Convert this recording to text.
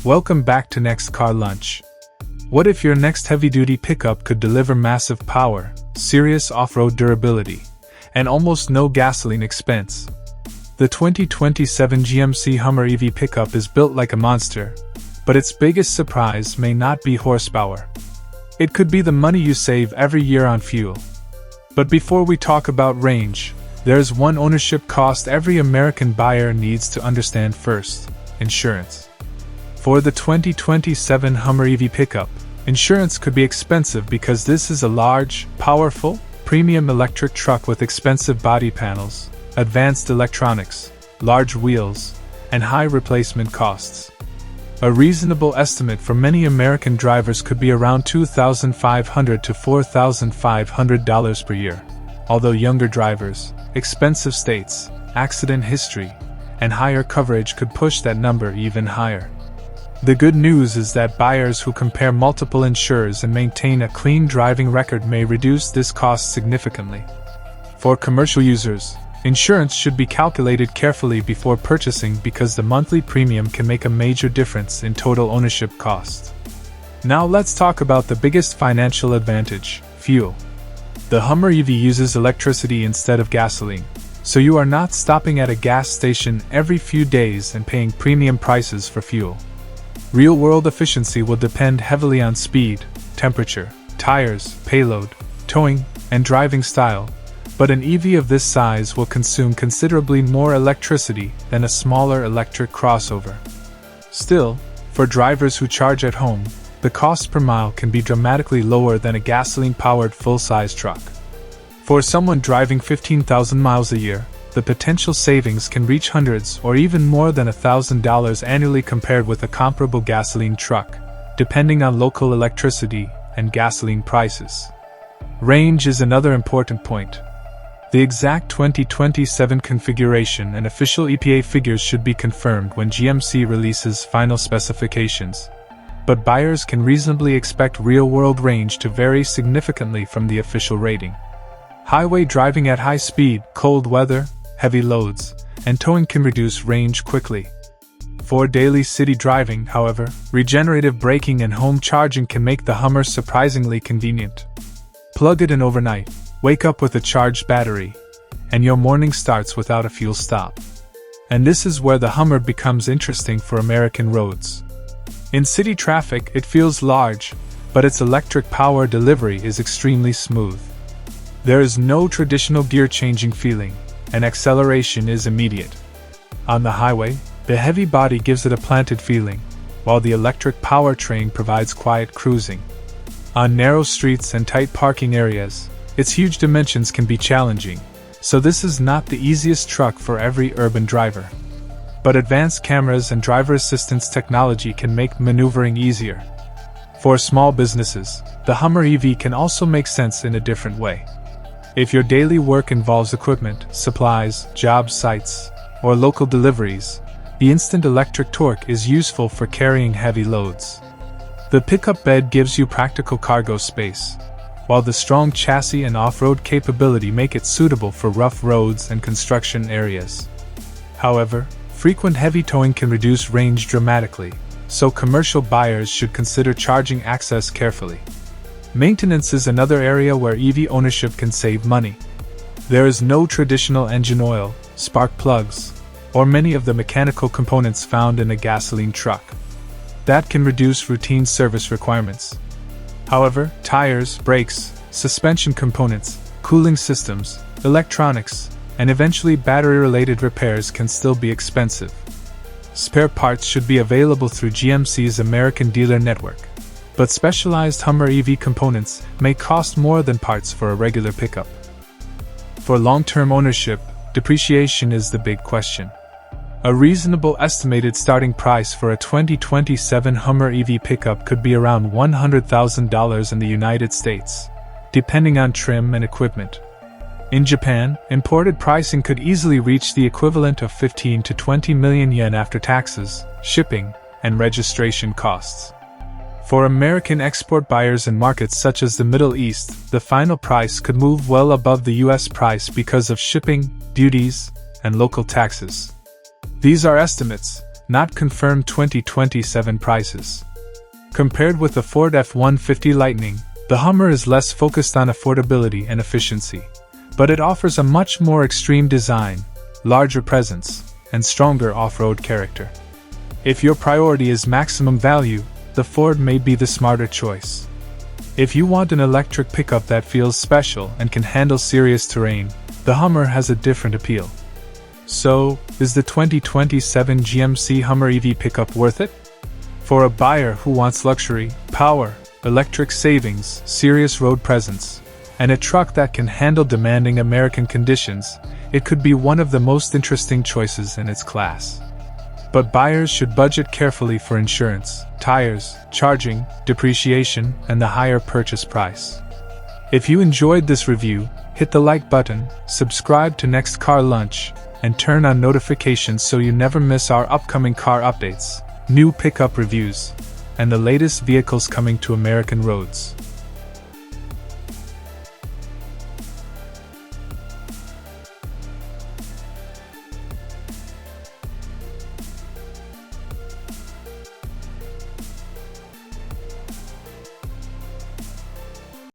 Welcome back to Next Car Lunch. What if your next heavy-duty pickup could deliver massive power, serious off-road durability, and almost no gasoline expense? The 2027 GMC Hummer EV Pickup is built like a monster, but its biggest surprise may not be horsepower. It could be the money you save every year on fuel. But before we talk about range, there's one ownership cost every American buyer needs to understand first: insurance. For the 2027 Hummer EV Pickup, insurance could be expensive because this is a large, powerful, premium electric truck with expensive body panels, advanced electronics, large wheels, and high replacement costs. A reasonable estimate for many American drivers could be around $2,500 to $4,500 per year. Although younger drivers, expensive states, accident history, and higher coverage could push that number even higher. The good news is that buyers who compare multiple insurers and maintain a clean driving record may reduce this cost significantly. For commercial users, insurance should be calculated carefully before purchasing because the monthly premium can make a major difference in total ownership cost. Now let's talk about the biggest financial advantage: fuel. The Hummer EV uses electricity instead of gasoline, so you are not stopping at a gas station every few days and paying premium prices for fuel. Real-world efficiency will depend heavily on speed, temperature, tires, payload, towing, and driving style, but an EV of this size will consume considerably more electricity than a smaller electric crossover. Still, for drivers who charge at home, the cost per mile can be dramatically lower than a gasoline-powered full-size truck. For someone driving 15,000 miles a year, the potential savings can reach hundreds or even more than $1,000 annually compared with a comparable gasoline truck, depending on local electricity and gasoline prices. Range is another important point. The exact 2027 configuration and official EPA figures should be confirmed when GMC releases final specifications, but buyers can reasonably expect real-world range to vary significantly from the official rating. Highway driving at high speed, cold weather, heavy loads, and towing can reduce range quickly. For daily city driving, however, regenerative braking and home charging can make the Hummer surprisingly convenient. Plug it in overnight, wake up with a charged battery, and your morning starts without a fuel stop. And this is where the Hummer becomes interesting for American roads. In city traffic, it feels large, but its electric power delivery is extremely smooth. There is no traditional gear-changing feeling, and acceleration is immediate. On the highway, the heavy body gives it a planted feeling, while the electric powertrain provides quiet cruising. On narrow streets and tight parking areas, its huge dimensions can be challenging, so this is not the easiest truck for every urban driver. But advanced cameras and driver assistance technology can make maneuvering easier. For small businesses, the Hummer EV can also make sense in a different way. If your daily work involves equipment, supplies, job sites, or local deliveries, the instant electric torque is useful for carrying heavy loads. The pickup bed gives you practical cargo space, while the strong chassis and off-road capability make it suitable for rough roads and construction areas. However, frequent heavy towing can reduce range dramatically, so commercial buyers should consider charging access carefully. Maintenance is another area where EV ownership can save money. There is no traditional engine oil, spark plugs, or many of the mechanical components found in a gasoline truck. That can reduce routine service requirements. However, tires, brakes, suspension components, cooling systems, electronics, and eventually battery-related repairs can still be expensive. Spare parts should be available through GMC's American dealer network, but specialized Hummer EV components may cost more than parts for a regular pickup. For long-term ownership, depreciation is the big question. A reasonable estimated starting price for a 2027 Hummer EV pickup could be around $100,000 in the United States, depending on trim and equipment. In Japan, imported pricing could easily reach the equivalent of 15 to 20 million yen after taxes, shipping, and registration costs. For American export buyers in markets such as the Middle East, the final price could move well above the US price because of shipping, duties, and local taxes. These are estimates, not confirmed 2027 prices. Compared with the Ford F-150 Lightning, the Hummer is less focused on affordability and efficiency, but it offers a much more extreme design, larger presence, and stronger off-road character. If your priority is maximum value, the Ford may be the smarter choice. If you want an electric pickup that feels special and can handle serious terrain, the Hummer has a different appeal. So, is the 2027 GMC Hummer EV Pickup worth it? For a buyer who wants luxury, power, electric savings, serious road presence, and a truck that can handle demanding American conditions, it could be one of the most interesting choices in its class. But buyers should budget carefully for insurance, tires, charging, depreciation, and the higher purchase price. If you enjoyed this review, hit the like button, subscribe to Next Car Lunch, and turn on notifications so you never miss our upcoming car updates, new pickup reviews, and the latest vehicles coming to American roads.